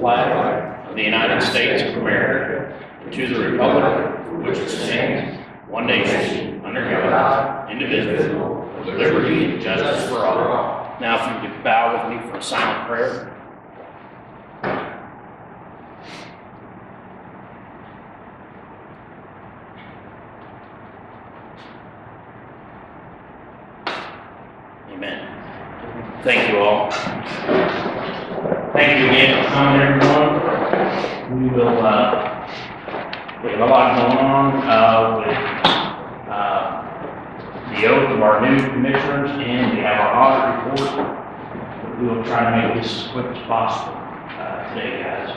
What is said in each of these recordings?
flag of the United States of America, and to the republic for which it stands, one nation, under God, indivisible, with liberty and justice for all. Now, if you could bow with me for a silent prayer. Amen. Thank you all. Thank you again for coming, everyone. We have a lot going on with the oath of our new commissioners, and we have our audit report. We will try to make this as quick as possible today, guys.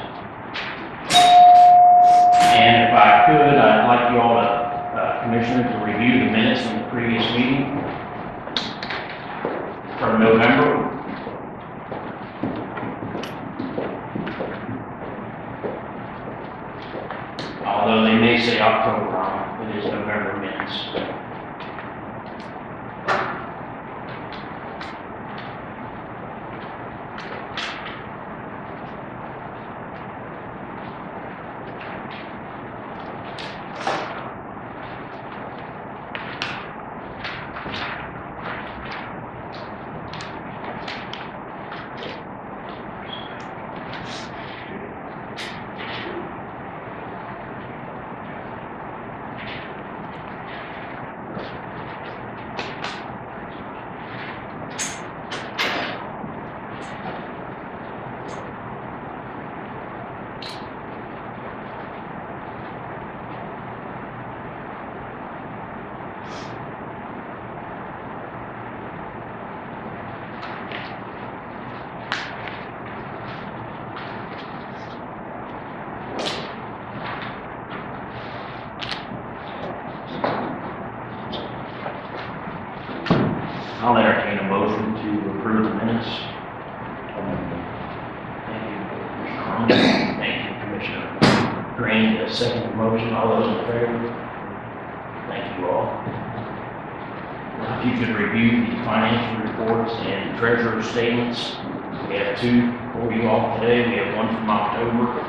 And if I could, I'd like you all to, commissioners, to review the minutes from the previous meeting from November. Although they may say October on it, it is November minutes. I'll entertain a motion to approve the minutes. Thank you, Commissioner Arnold. Thank you, Commissioner Green. The second motion. All those in favor? Thank you all. If you could review the financial reports and treasurer's statements. We have two for you all today. We have one from October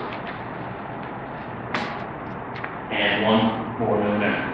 and one for November.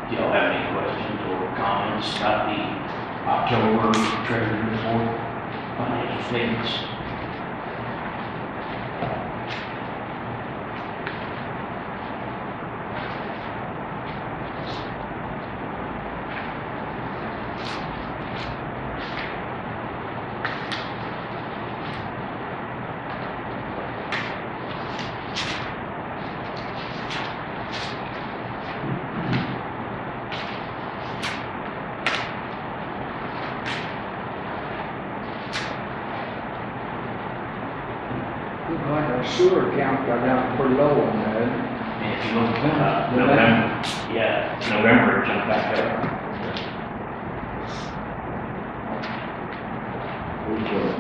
Do y'all have any questions or comments about the October treasury report, financial statements? Looked like our sewer account got down pretty low on that. And if you look at November, yeah, November it jumped back up.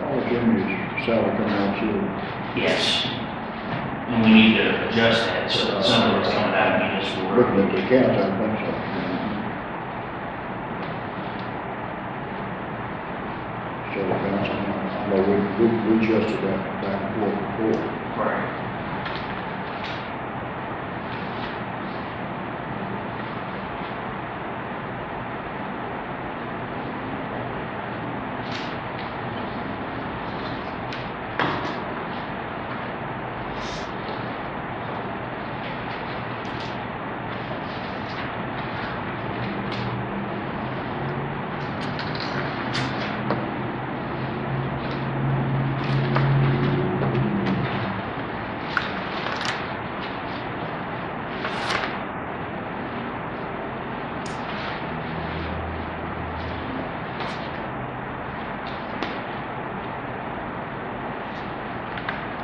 All Jimmy's salary coming out too. Yes. And we need to adjust that so that some of it's coming out of municipal work. Looking at the accounts, I think so. So the council, well, we adjusted that back and forth before. Right.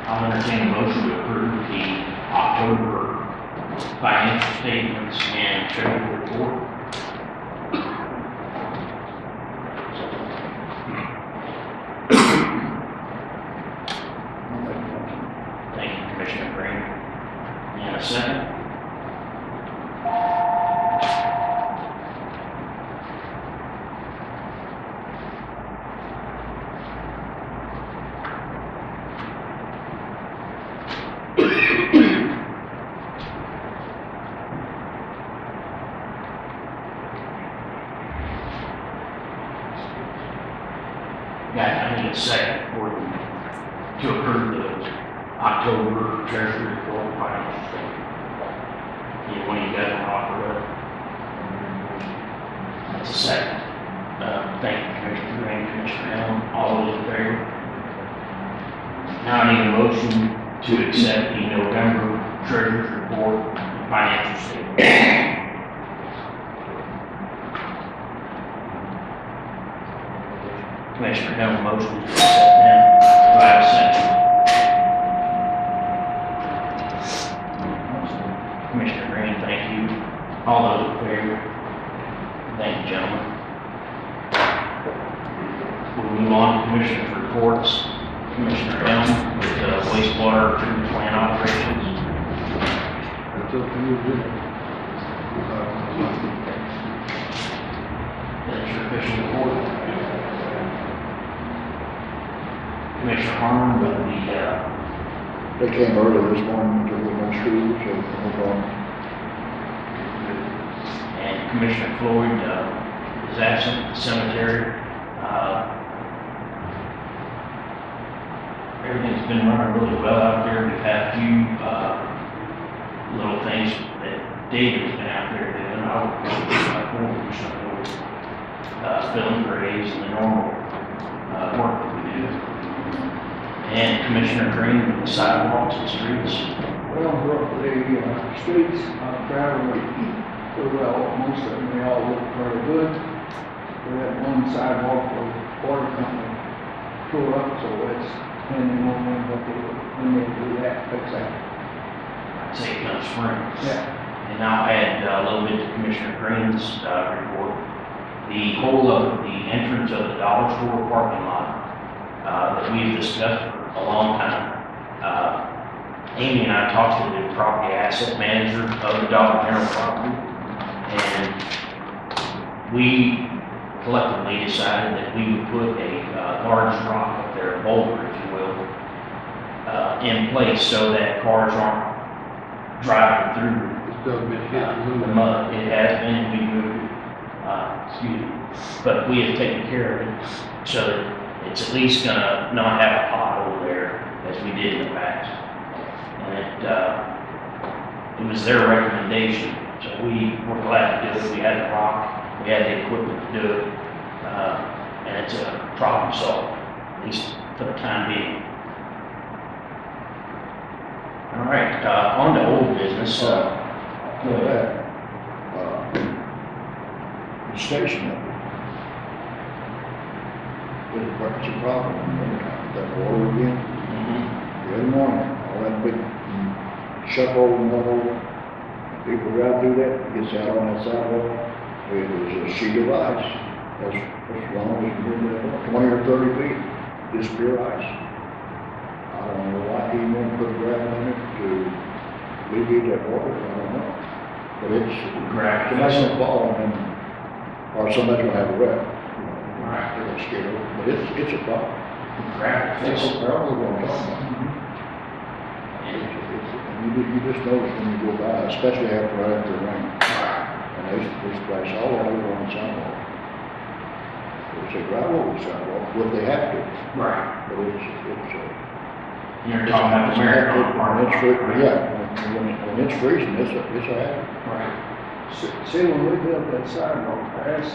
I'll entertain a motion to approve the October financial statements and treasury report. Thank you, Commissioner Green. And a second. I need a second for to approve the October treasury report financial statement. Either one of you guys want to offer it? That's a second. Thank you, Commissioner Green, Commissioner Allen, all those in favor. Now I need a motion to accept the November treasury report and financial statement. Commissioner Hill, motion to accept them. Do I have a second? Commissioner Green, thank you. All those in favor? Thank you, gentlemen. We'll move on to Commissioner's reports. Commissioner Elm with wastewater treatment plant operations. That's up to you, Jimmy. That's your official report. Commissioner Harmon with They came early this morning to the next school, so no problem. and Commissioner Floyd is absent at the cemetery. Everything's been running really well out there. We've had a few little things that David's been out there doing. I would filling graves and the normal work that we do. And Commissioner Green with the sidewalks and streets. Well, the streets, travel pretty well, most of them, they all look very good. We had one sidewalk where the water company tore up, so it's depending on when they do that, fix that. I'd say come spring. Yeah. And I'll add a little bit to Commissioner Green's report. The whole of the entrance of the dollar store parking lot that we've discussed for a long time. Amy and I talked to the property asset manager of the Dollar General property, and we collectively decided that we would put a large rock up there, a boulder, if you will, in place so that cars aren't driving through the mud. It has been, and we moved it, but we have taken care of it so that it's at least gonna not have a pothole there as we did in the past. And it was their recommendation, so we were glad to do it. We had the rock, we had the equipment to do it, and it's a problem solved, at least for the time being. All right, on to old business. The station up there. It's a problem, that water again. every morning, all that big shovel and all, people drive through that, gets out on that sidewalk, there's a sheet of ice, that's long as 20 or 30 feet, just pure ice. I don't know why he won't put gravel in it to alleviate that water, I don't know. But it's, somebody's gonna fall and, or somebody's gonna have a wreck. Right. They're gonna skid over, but it's a problem. Gravel. That's what I'm talking about. And you just notice when you go by, especially right after the rain. And they splash all over on the sidewalk. It's a gravel over the sidewalk, what they have to. Right. But You're talking about the Marathon Park. Yeah, when it's freezing, it's a hazard. Right. See, when we built that sidewalk, I asked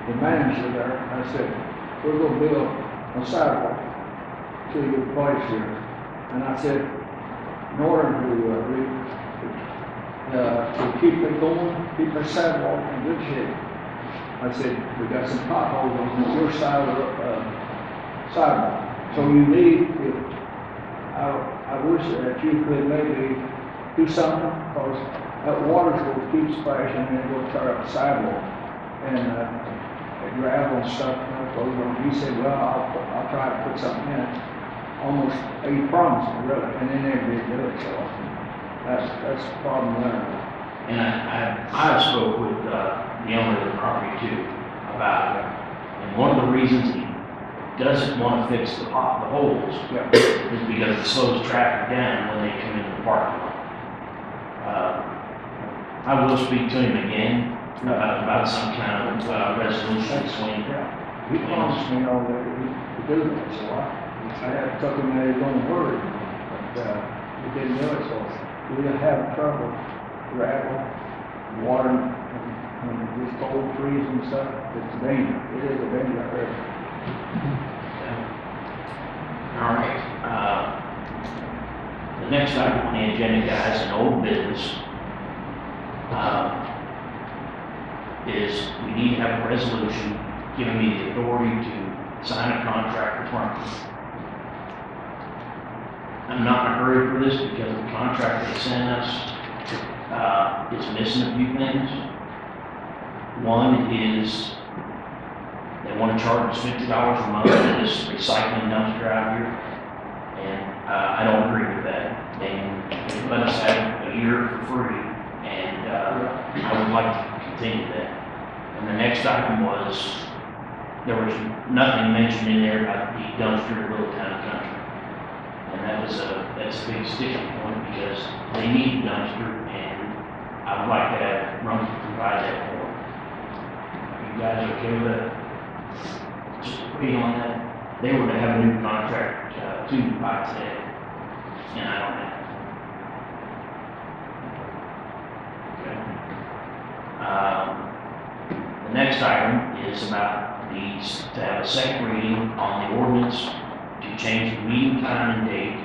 the manager there, I said, we're gonna build a sidewalk to your place here. And I said, in order to keep it going, keep the sidewalk in good shape, I said, we got some potholes on your side of the sidewalk. So you need, I wish that you could maybe do something, because that water's gonna keep splashing and it's gonna tear up the sidewalk. And the gravel and stuff, goes on. He said, well, I'll try to put something in it. Almost, he promised me, really, and they never did do it, so that's the problem there. And I spoke with the owner of the property too about it. And one of the reasons he doesn't want to fix the holes is because it slows traffic down when they come into the parking lot. I will speak to him again about some kind of resolution between. He promised me all that he could do that, so I had took him that he wasn't worried, but he didn't do it, so we didn't have trouble, gravel, water, and this cold freeze and stuff. It's a danger. It is a danger out there. All right. The next item on the agenda, guys, an old business, is we need to have a resolution giving me the authority to sign a contract with Crawford. I'm not in a hurry for this because the contract they sent us is missing a few things. One is they want to charge us $50 a month for this recycling dumpster out here, and I don't agree with that. They let us have a year for free, and I would like to continue that. And the next item was, there was nothing mentioned in there about the dumpster in Little Town Country. And that's a big sticking point because they need a dumpster, and I would like to have Rumpke provide that for them. Are you guys okay with that? Just agree on that. They were to have a new contract to by today, and I don't have it. Okay. The next item is about to have a second reading on the ordinance to change the meeting time and date.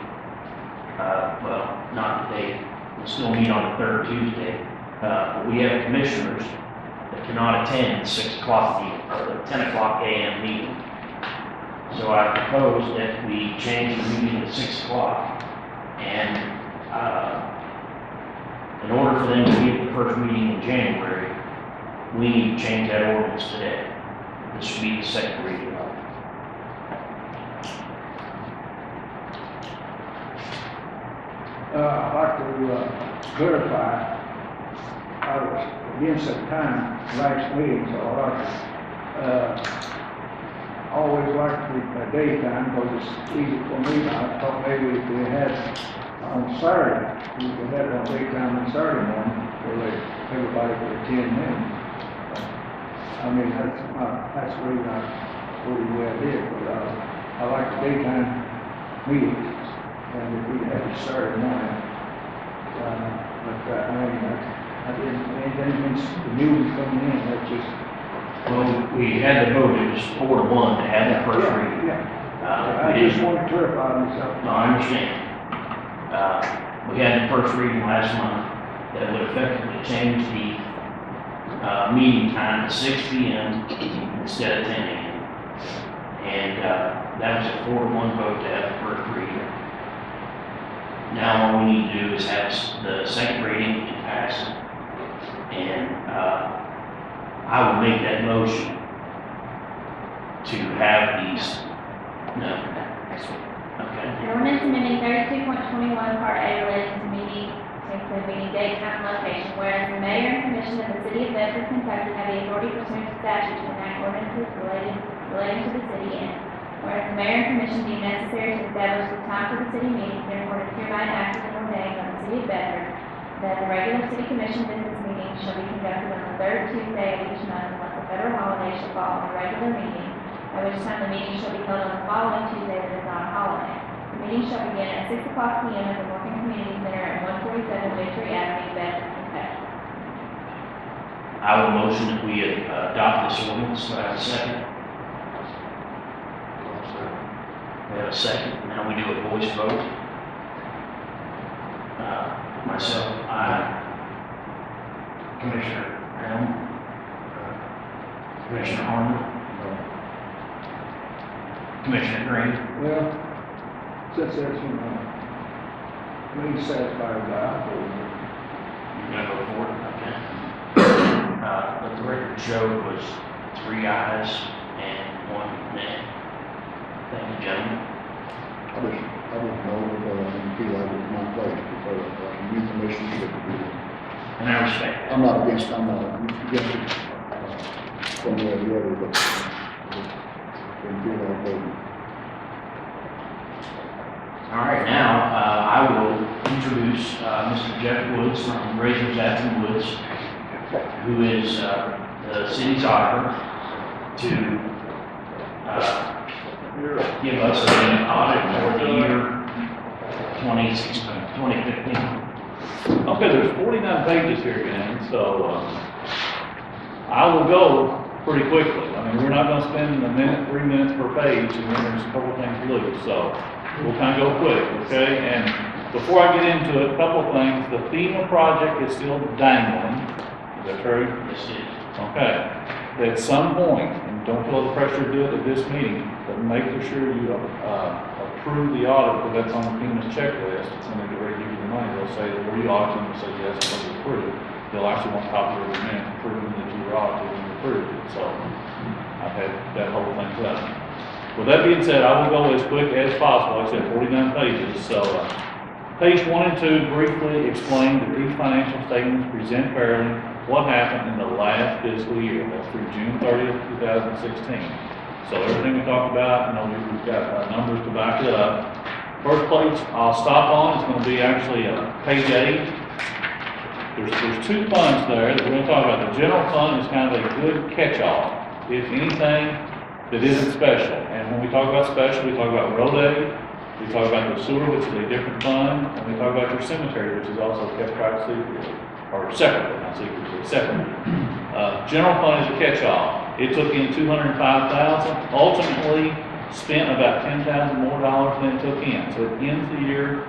Well, not the date, we'll still meet on the third Tuesday. But we have commissioners that cannot attend the 6 o'clock meeting, or the 10 o'clock a.m. meeting. So I propose that we change the meeting to 6 o'clock. And in order for them to meet the first meeting in January, we need to change that ordinance today. This should be the second reading of it. I'd like to clarify, I was against that time last meeting, so I always liked the daytime because it's easy for me. I thought maybe if we had on Saturday, we could have it on daytime on Saturday morning where everybody could attend then. I mean, that's the reason I voted the way I did, but I like the daytime meetings. And if we had a Saturday morning, but I didn't, anything against the new ones coming in, that's just. Well, we had the vote, it was 4-1 to have the first reading. I just want to clarify myself. No, I understand. We had the first reading last month that would effectively change the meeting time to 6 p.m. instead of 10 a.m. And that was a 4-1 vote to have the first reading. Now all we need to do is have the second reading and pass it. And, I will make that motion to have these, no, okay. An ordinance amending 32.21 Part A relating to meeting, to include meeting date, time, and location, whereas the mayor and commission of the city of Bedford, Kentucky have the authority pursuant to statute to enact ordinances relating to the city, and whereas the mayor and commission deem necessary to establish the time for the city meeting, therefore it is hereby enacted and ordained by the city of Bedford that the regular city commission business meeting shall be conducted on the third Tuesday of each month, unless a federal holiday shall fall on the regular meeting, at which time the meeting shall be held on the following Tuesday that is not a holiday. The meeting shall begin at 6 o'clock p.m. at the Morgan Community Center at 147 Victory Avenue, Bedford, Kentucky. I will motion that we adopt this ordinance. Do I have a second? We have a second. Now we do a voice vote. Myself, aye. Commissioner Helm. Commissioner Harmon. Commissioner Green. Well, since that's, me satisfied with that, You're gonna go for it? Okay. Let the record show it was 3 ayes and 1 nay. Thank you, gentlemen. I just know that I feel like it's my place because the youth commission should be. And I respect that. I'm not against it, one way or the other, but I just feel like they. All right, now, I will introduce Mr. Jeff Woods from Razor's Edge and Woods, who is the city's auditor, to give us an audit for the year 2015. Okay, there's 49 pages here, gang, so I will go pretty quickly. I mean, we're not going to spend a minute, 3 minutes per page, and then there's a couple things to look, so we'll kind of go quick, okay? And before I get into it, a couple of things. The FEMA project is still dangling. Is that true? Yes, it is. Okay. At some point, and don't feel the pressure to do it at this meeting, but make sure you approve the audit, because that's on the FEMA's checklist. When they get ready to give you the money, they'll say, were you audited? And say, yes, it was approved. They'll actually want a copy of the minute proving that you were audited and approved it. So I've had that whole thing done. With that being said, I will go as quick as possible. Like I said, 49 pages. So page 1 and 2 briefly explain that these financial statements present fairly what happened in the last fiscal year. That's through June 30th, 2016. So everything we talked about, we've got numbers to back it up. First page I'll stop on is going to be actually page 8. There's 2 funds there that we're going to talk about. The general fund is kind of a good catch-all. If anything that isn't special. And when we talk about special, we talk about road aid, we talk about the sewer, which is a different fund, and we talk about your cemetery, which is also kept track secretly, or separately, not secretly, separately. General fund is a catch-all. It took in $205,000, ultimately spent about $10,000 more than it took in. So it ends the year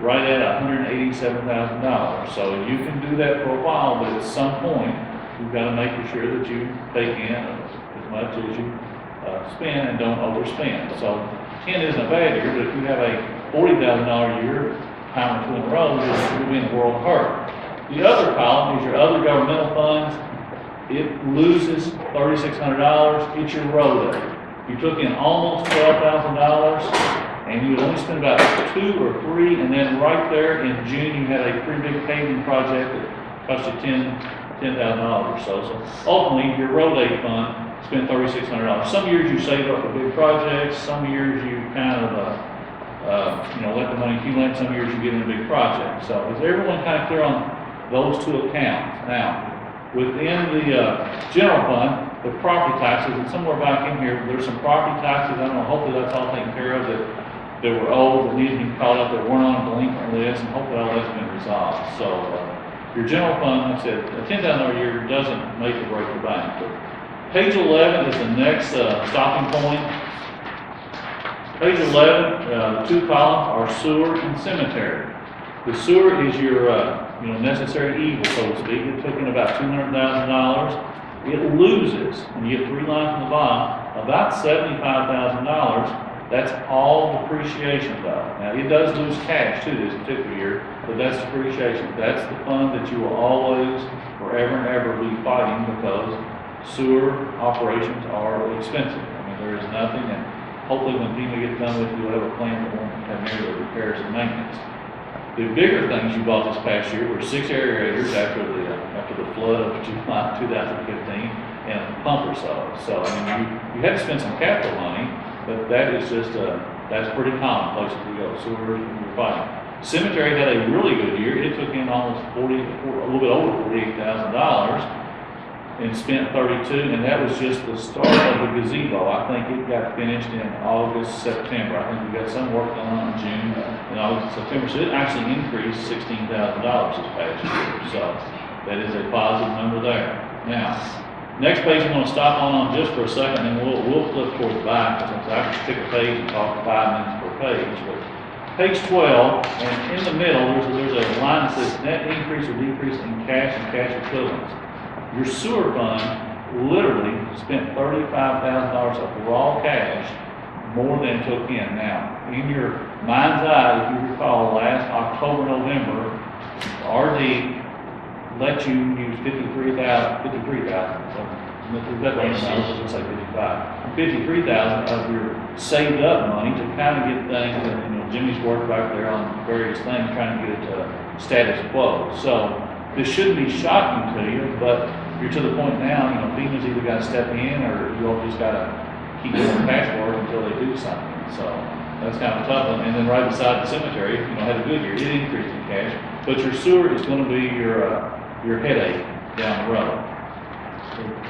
right at $187,000. So you can do that for a while, but at some point, you've got to make sure that you take in as much as you spend and don't overspend. So 10 isn't a bad year, but if you have a $40,000 year, time or 2 in a row, you'll be in the world of hurt. The other column is your other governmental funds. It loses $3,600. It's your road aid. You took in almost $12,000, and you only spent about 2 or 3, and then right there in June you had a pretty big paving project that cost you $10,000 or so. So ultimately, your road aid fund spent $3,600. Some years you save up for big projects. Some years you kind of, let the money accumulate. Some years you get into big projects. So is everyone kind of clear on those 2 accounts? Now, within the general fund, the property taxes, and somewhere back in here, there's some property taxes. I don't know. Hopefully that's all taken care of. That were old, that needed to be called up, that weren't on a delinquent list, and hopefully all that's been resolved. So your general fund, like I said, a $10,000 a year doesn't make or break the bank. But page 11 is the next stopping point. Page 11, the 2 columns are sewer and cemetery. The sewer is your necessary evil, so to speak. It took in about $200,000. It loses, and you get 3 lines from the bottom, about $75,000. That's all depreciation though. Now, it does lose cash too this particular year, but that's depreciation. That's the fund that you will always, forever and ever be fighting because sewer operations are expensive. I mean, there is nothing, and hopefully when FEMA gets done with it, you'll have a plan that won't have nearly the repairs and maintenance. The bigger things you bought this past year were 6 aerators after the flood of July 2015 and a pump or so. So, I mean, you had to spend some capital money, but that is just, that's pretty common places we go, sewers, you're fighting. Cemetery had a really good year. It took in almost a little bit over $48,000 and spent 32, and that was just the start of the gazebo. I think it got finished in August, September. I think we got some work done in June and August, September. So it actually increased $16,000 this past year. So that is a positive number there. Now, next page I'm going to stop on just for a second, and we'll flip towards the back, because I can pick a page and talk 5 minutes per page. But page 12, and in the middle, there's a line that says net increase or decrease in cash and cash equivalents. Your sewer fund literally spent $35,000 of raw cash more than it took in. Now, in your mind's eye, if you recall, last October, November, RD let you use $53,000, of your saved up money to kind of get things, and Jimmy's worked back there on various things, trying to get it to status quo. So this shouldn't be shocking to you, but you're to the point now, FEMA's either got to step in, or you all just got to keep doing patchwork until they do something. So that's kind of tough. And then right beside the cemetery, had a good year. It increased in cash, but your sewer is going to be your headache down the road.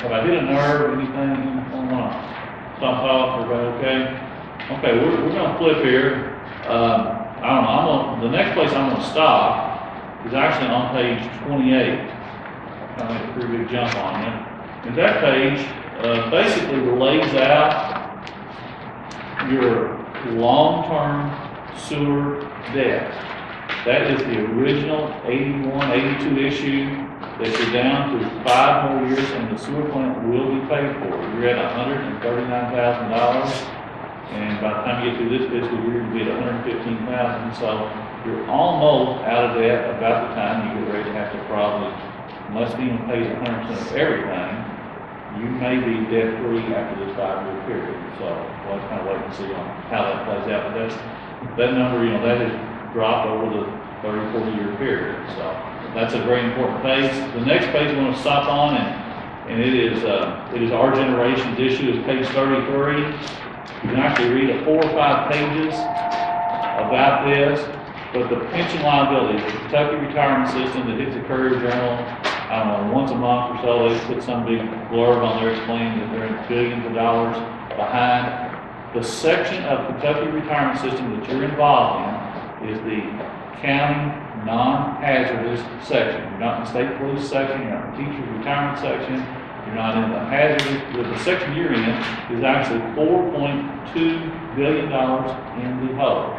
Have I hit a nerve or anything? Stop off, everybody okay? Okay, we're going to flip here. I don't know, the next place I'm going to stop is actually on page 28. I made a pretty big jump on it. And that page basically lays out your long-term sewer debt. That is the original 81, 82 issue that you're down to 5 more years, and the sewer plant will be paid for. You're at $139,000, and by the time you get through this fiscal year, you'll be at $115,000. So you're almost out of debt about the time you get ready to have to probably, unless FEMA pays 100% of everything, you may be debt-free after this 5-year period. So we'll kind of wait and see on how that plays out. But that number, that has dropped over the 30, 40-year period. So that's a very important page. The next page we're going to stop on, and it is our generation's issue, is page 33. You can actually read 4 or 5 pages about this. But the pension liability, the Kentucky retirement system that hits the Courier Journal, I don't know, once a month or so, they put some big blurb on there explaining that they're in billions of dollars behind. The section of Kentucky retirement system that you're involved in is the county non-hazardous section. You're not in the state police section, you're not in the teacher's retirement section, you're not in the hazardous. The section you're in is actually $4.2 billion in the hole.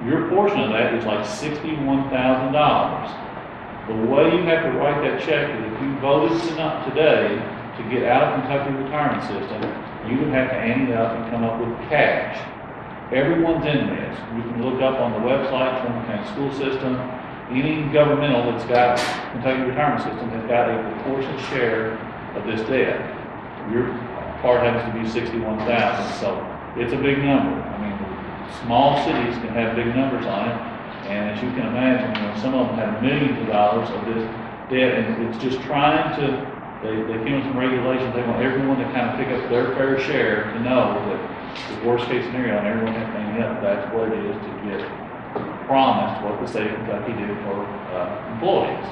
Your portion of that is like $61,000. The way you have to write that check is if you voted today to get out of Kentucky retirement system, you would have to ante up and come up with cash. Everyone's in this. You can look up on the website, Trumbull County School System, any governmental that's got Kentucky retirement system has got a proportionate share of this debt. Your part happens to be $61,000, so it's a big number. I mean, small cities can have big numbers on it, and as you can imagine, some of them have millions of dollars of this debt, and it's just trying to, they came with some regulations. They want everyone to kind of pick up their fair share to know that the worst case scenario, and everyone has to hang up, that's what it is to get promised what the state of Kentucky did for employees.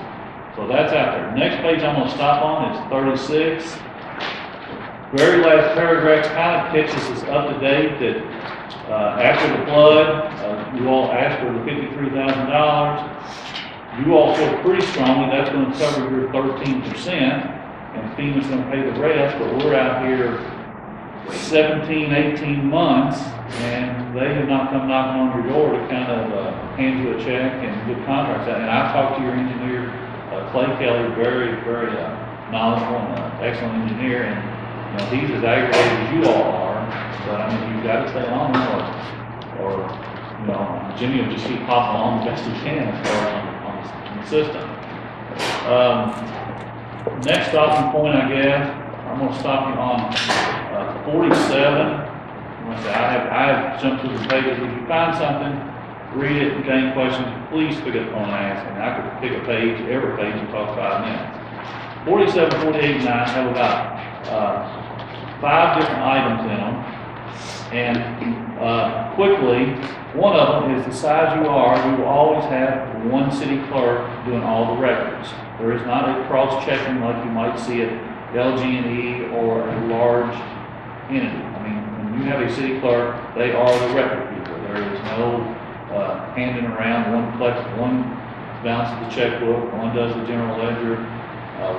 So that's out there. Next page I'm going to stop on is 36. Very last paragraph kind of catches us up to date that after the flood, you all asked for the $53,000. You all feel pretty strongly that's going to cover your 13%, and FEMA's going to pay the rest, but we're out here 17, 18 months, and they have not come knocking on your door to kind of hand you a check and get contracts out. And I've talked to your engineer, Clay Kelly, very, very knowledgeable and excellent engineer, and he's as aggravated as you all are But I mean, you've got to stay on them, or, you know, Jimmy will just keep popping on the best he can as far as on the system. Next stopping point, I guess, I'm gonna stop you on, 47. Like I said, I have jumped through the pages. If you find something, read it, and gain questions, please pick up the phone and ask. And I could pick a page, every page, and talk 5 minutes. 47, 48, and 9 have about 5 different items in them. And quickly, one of them is the size you are, we will always have one city clerk doing all the records. There is not a cross-checking like you might see at LG&E or a large entity. I mean, when you have a city clerk, they are the record people. There is no handing around. One collects, one balances the checkbook, one does the general ledger,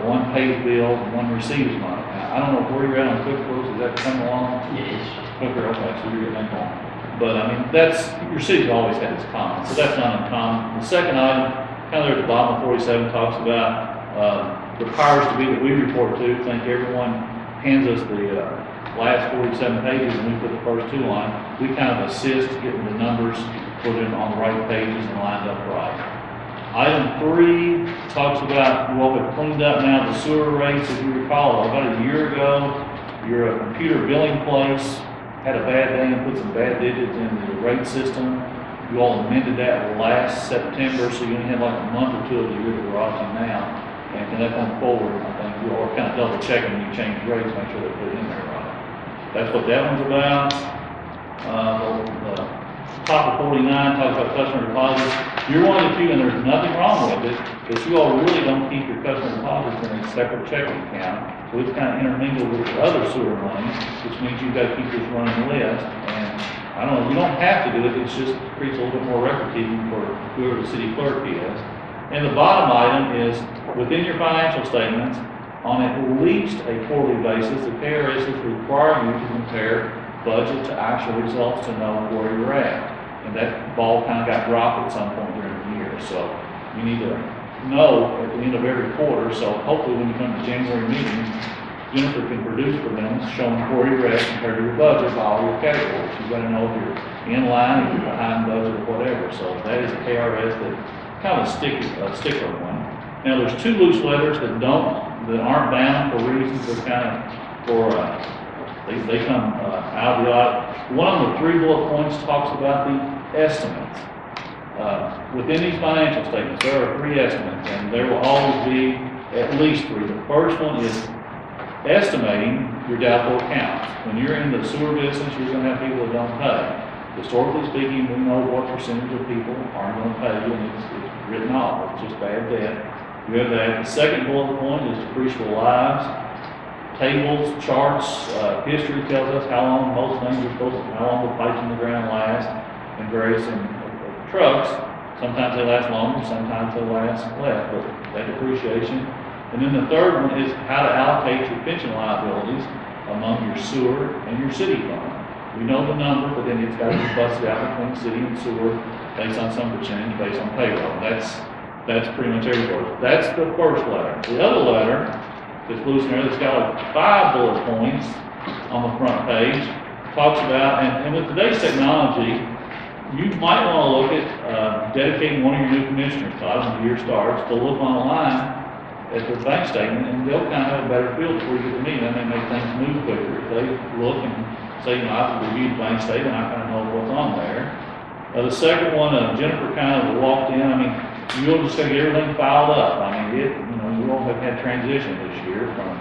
one pays bills, and one receives money. Now, I don't know where you're at on QuickBooks. Is that coming along? Yes. Quicker, okay, so you're getting that going. But I mean, that's, your city's always had its common, so that's not uncommon. The second item, kind of there at the bottom of 47, talks about the powers to be that we report to. I think everyone hands us the last 47 pages and we put the first 2 lines. We kind of assist getting the numbers, put them on the right pages and lined up right. Item 3 talks about what we've cleaned up now, the sewer rates. If you recall, about a year ago, your computer billing place had a bad day and put some bad digits in the rate system. You all amended that last September, so you only have like a month or 2 of the year that we're watching now. And from that point forward, I think you all are kind of double checking when you change rates, make sure they put it in there right. That's what that one's about. The top of 49 talks about customer deposits. You're one of the few, and there's nothing wrong with it, but you all really don't keep your customer deposits in a separate checking account. So it's kind of intermingled with your other sewer money, which means you've got to keep this running list. And I don't know, you don't have to do it, it's just creates a little bit more record keeping for whoever the city clerk is. And the bottom item is, within your financial statements, on at least a quarterly basis, the KRS require you to compare budget to actual results to know where you're at. And that ball kind of got dropped at some point during the year. So you need to know at the end of every quarter. So hopefully when you come to January meeting, Jennifer can produce for them showing where you're at compared to your budget by all your categories. You've got to know if you're in line, if you're behind budget, or whatever. So that is a KRS that kind of a stickler one. Now there's 2 loose letters that aren't bound for reasons that kind of they come out of the audit. One of the 3 bullet points talks about the estimates. Within these financial statements, there are 3 estimates, and there will always be at least 3. The first one is estimating your doubtful accounts. When you're in the sewer business, you're going to have people that don't pay. Historically speaking, we know what percentage of people aren't going to pay you, and it's written off. It's just bad debt. You have that. The second bullet point is depreciable lives. Tables, charts, history tells us how long most things are supposed to, how long the pipes in the ground last, and various trucks. Sometimes they last longer, sometimes they last less, but that depreciation. And then the third one is how to allocate your pension liabilities among your sewer and your city fund. We know the number, but then it's got to be busted out between city and sewer based on some percentage, based on payroll. That's pretty much everywhere. That's the first letter. The other letter that's loose in there, that's got like 5 bullet points on the front page, talks about, and with today's technology, you might want to look at dedicating one of your new commissioners, Todd, when the year starts, to look online at the bank statement, and they'll kind of have a better feel before you get to me. That may make things move quicker. If they look and say, you know, I've reviewed the bank statement, I kind of know what's on there. The second one, Jennifer kind of walked in. I mean, you'll just get everything filed up. I mean, you all have had transition this year from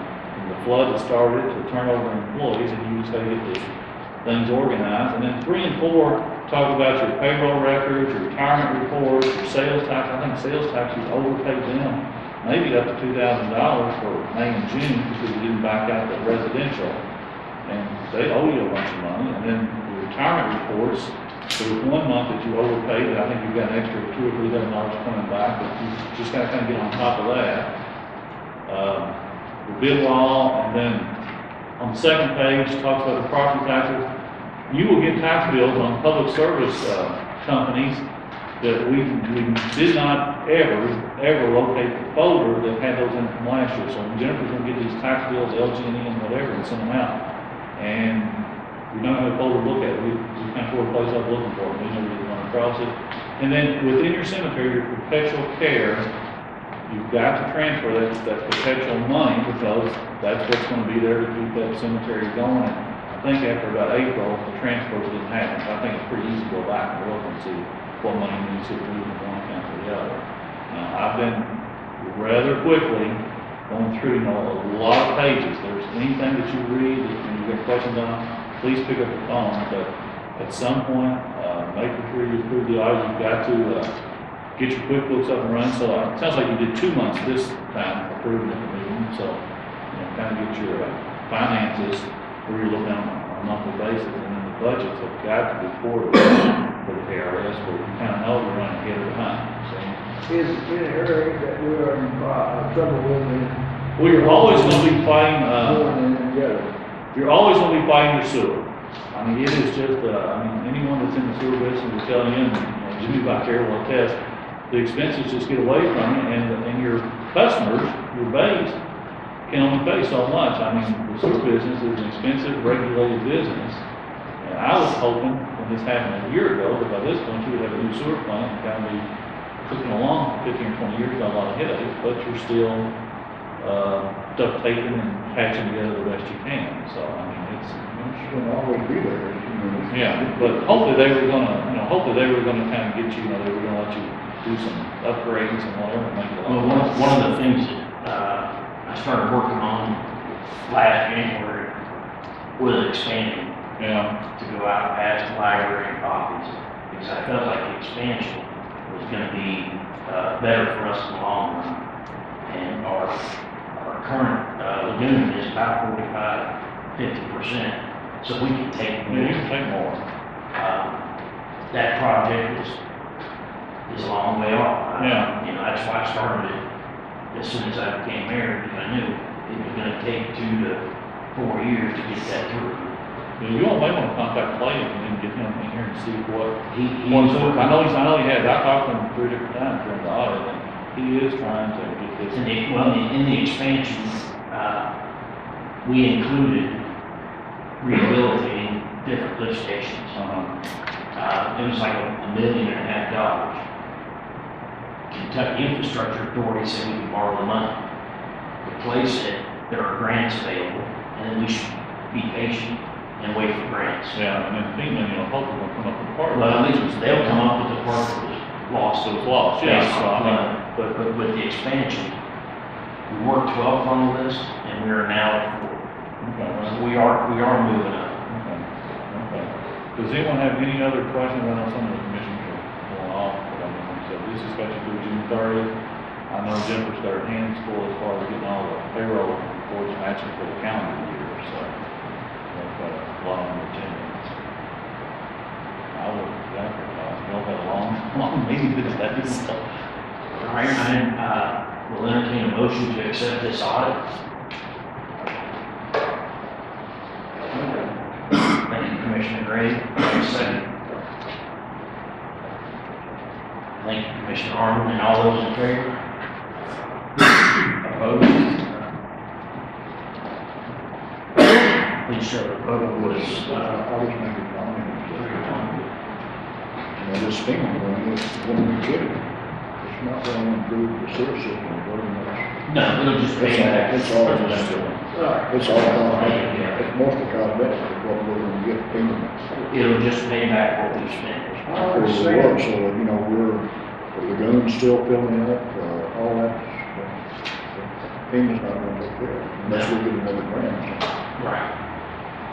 the flood that started to turnover of employees, and you just got to get the things organized. And then 3 and 4 talk about your payroll records, your retirement reports, your sales tax. I think sales tax, you overpaid them maybe up to $2,000 for May and June because you didn't back out the residential. And they owe you a bunch of money. And then the retirement reports, there was 1 month that you overpaid, that I think you got an extra $2,000 or $3,000 coming back, but you just got to kind of get on top of that. The bid law, and then on the second page talks about the property taxes. You will get tax bills on public service companies that we did not ever locate the folder that had those in from last year. So Jennifer's going to get these tax bills, LG&E and whatever, and send them out. And You're not gonna hold a look at it. We kind of tore the place up looking for it. We never really run across it. And then within your cemetery, your perpetual care, you've got to transfer that perpetual money because that's what's gonna be there to keep that cemetery going. And I think after about April, the transfers didn't happen. So I think it's pretty easy to go back and look and see what money needs to move from one account to the other. Now, I've been rather quickly going through, a lot of pages. There's anything that you read, and you get questions on, please pick up the phone. But at some point, make sure you approve the audit. You've got to get your QuickBooks up and running. So it sounds like you did 2 months this time approving at the meeting. So, kind of get your finances where you're looking on a monthly basis, and then the budgets have got to be forwarded for the KRS, where you kind of know you're running ahead or behind. Is it an area that we are in trouble with in Well, you're always going to be fighting. more than the other? You're always going to be fighting your sewer. I mean, it is just, anyone that's in the sewer business will tell you, and Jimmy back there will attest, the expenses just get away from you, and your customers, your base, can only pay so much. I mean, the sewer business is an expensive, regulated business. And I was hoping, when this happened a year ago, that by this point you would have a new sewer plant and kind of be cooking along for 15 or 20 years, got a lot of headaches, but you're still duct taping and patching together the best you can. So, I mean, It's gonna always be there, yeah, but hopefully they were gonna, kind of get you, they were gonna let you do some upgrades and whatever, and make it a Well, lot. one of the things that, I started working on last January was expanding Yeah, to go out past the library and copies, because I felt like the expansion was gonna be, better for us in the long run. And our current, lagoon is about 45–50%, so we can take you more. can take more. That project is a long way off. Yeah. That's why I started it as soon as I became mayor, because I knew it was gonna take 2 to 4 years to get that through. You all may want to contact Clay and then get him in here and see what, He's I know he has, I talked to him 3 different times during the audit, and he is trying to get this. in the expansion, we included rehabilitating different lift stations. It was like $1.5 million. Kentucky Infrastructure Authority said we could borrow the money. Replace it, there are grants available, and then we should be patient and wait for grants. Yeah, and then FEMA, hopefully will come up with a part. Well, at least they'll come up with the part that was lost. So it's lost, yeah, Based so I on mean, flood. But with the expansion, we were 12 on the list, and we are now at 4. okay, well, So we are moving up. okay. Does anyone have any other questions? I know some of the commissioners are going off, but I mean, so this is scheduled through June 30th. I know Jennifer's got her hands full as far as getting all the payroll reports matching for the calendar year, so we've got a lot on the agenda. I would, y'all had a long meeting today, so. All right, I will entertain a motion to accept this audit. Thank you, Commissioner Gray. Second. Thank you, Commissioner Arnold, and all those in favor? Opposed? Please show the vote was, I was making comment. This FEMA money is when we get it. It's not going to improve the sewer system very much. no, it'll just pay back. It's all just, it's all cosmetic. It's mostly cosmetic, is what we're going to get FEMA. It'll just pay back what we spent. I So, understand. the lagoon's still filling up, all that. FEMA's not going to take care of it unless we get another grant. Right.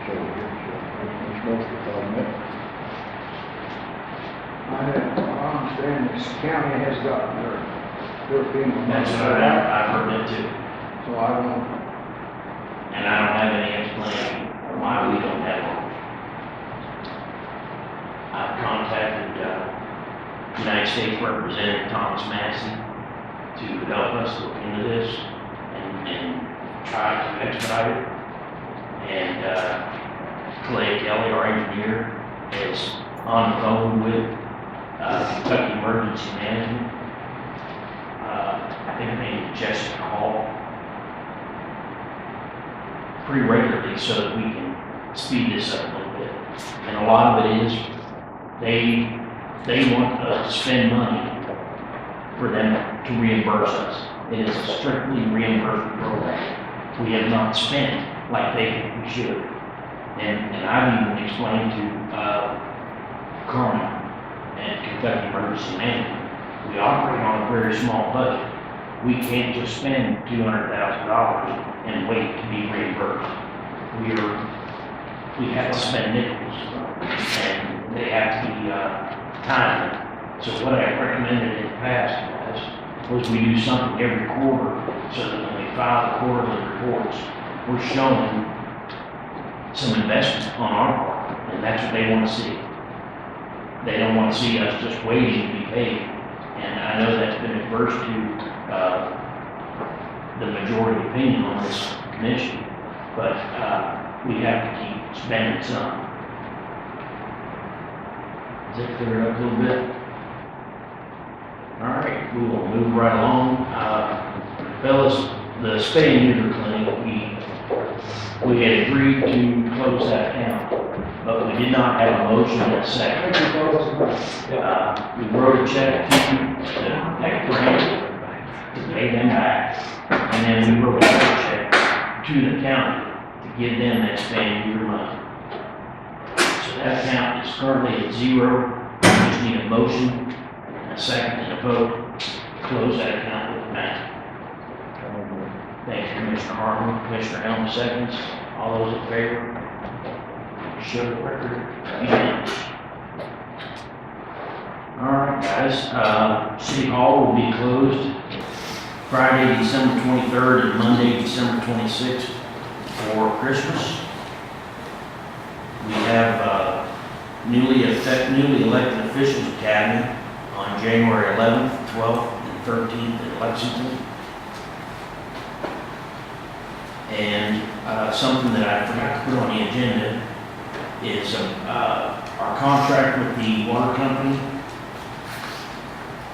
So it's mostly cosmetic. I understand this county has gotten their FEMA. That's what I've heard that too. So I don't, And I don't have any explanation why we don't have one. I've contacted, United States Representative Thomas Massey to help us look into this and try to expedite it. And, Clay Kelly, our engineer, is on the phone with, Kentucky Emergency Management. I think her name is Jessica Hall. Pretty regularly so that we can speed this up a little bit. And a lot of it is, they want us to spend money for them to reimburse us. It is a strictly reimbursement program. We have not spent like they think we should. And I've even explained to, Carmen and Kentucky Emergency Management, we operate on a very small budget. We can't just spend $200,000 and wait to be reimbursed. We have to spend nickels, and they have to be, timely. So what I recommended in the past was we do something every quarter, so that when we file the quarterly reports, we're showing some investment on our part, and that's what they want to see. They don't want to see us just waiting to be paid. And I know that's been adverse to the majority opinion on this commission, but we have to keep spending some. Does that clear it up a little bit? All right, we will move right along. Fellas, the spay and neuter clinic, we had agreed to close that account, but we did not have a motion in a second. We wrote a check to that grant to pay them back, and then we wrote another check to the county to give them that spay and neuter money. So that account is currently at zero. We just need a motion, a second, and a vote to close that account with the bank. Thank you, Commissioner Harmon. Commissioner Helm seconds. All those in favor? Show the record. Unanimous. All right, guys. City Hall will be closed Friday, December 23rd, and Monday, December 26th for Christmas. We have newly elected officials academy on January 11th, 12th, and 13th in Lexington. And something that I forgot to put on the agenda is our contract with the water company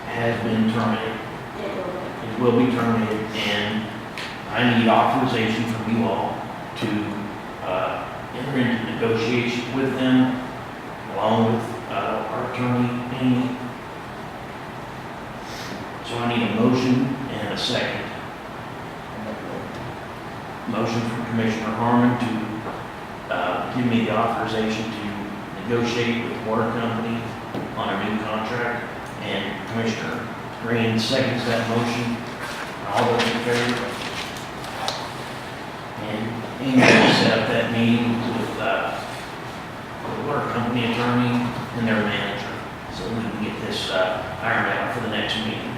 has been terminated. It will be terminated, and I need authorization from you all to enter into negotiations with them, along with our attorney, Amy. So I need a motion and a second. Motion from Commissioner Harmon to give me the authorization to negotiate with the water company on a new contract, and Commissioner Green seconds that motion. All those in favor? And Amy will set up that meeting with the water company attorney and their manager, so we can get this ironed out for the next meeting.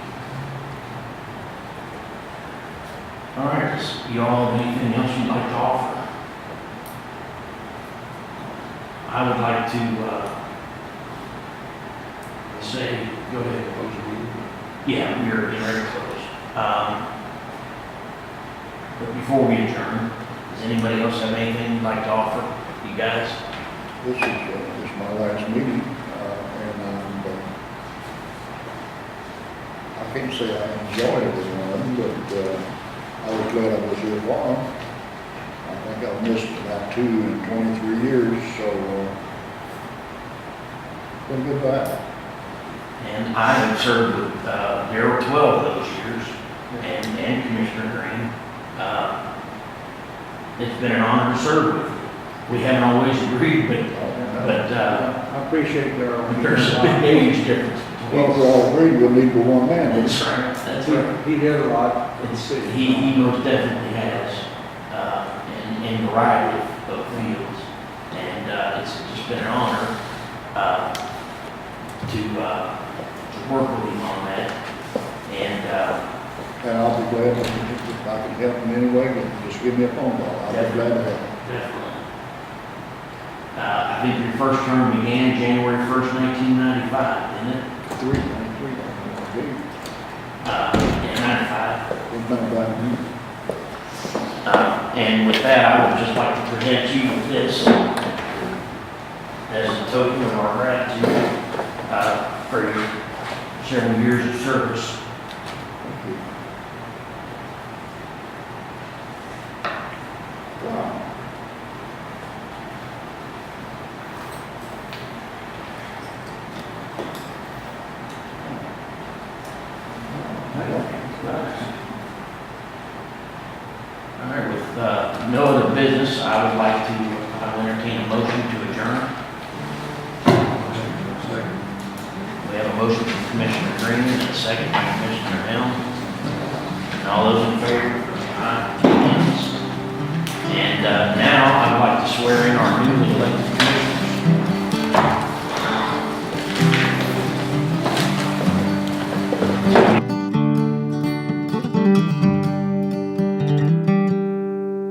All right, does y'all have anything else you'd like to offer? I would like to say, go ahead. Yeah, we're getting ready to close. But before we adjourn, does anybody else have anything you'd like to offer, you guys? This is my last meeting, and I can't say I enjoyed everyone, but I was glad I was here a while. I think I've missed about 2 in 23 years, so it's been good ride. And I have served with Darryl 12 of those years, and Commissioner Green. It's been an honor to serve with you. We haven't always agreed, but I appreciate Darryl. there's a big age difference. Well, we all agreed we'll need for one man. That's right, that's right. He did a lot. He most definitely has, in a variety of fields. And it's just been an honor to work with him on that. And I'll be glad if I can help in any way, just give me a phone call. I'll be glad to help. Definitely. I think your first term began January 1st, 1995, didn't it? 3, In 95. it's been about a year. And with that, I would just like to present you with this as a token of our gratitude for your several years of service. Thank you. Wow. business, I would like to, I will entertain a motion to adjourn. We have a motion from Commissioner Green and a second by Commissioner Helm. And all those in favor? Aye. Unanimous. And now I'd like to swear in our newly elected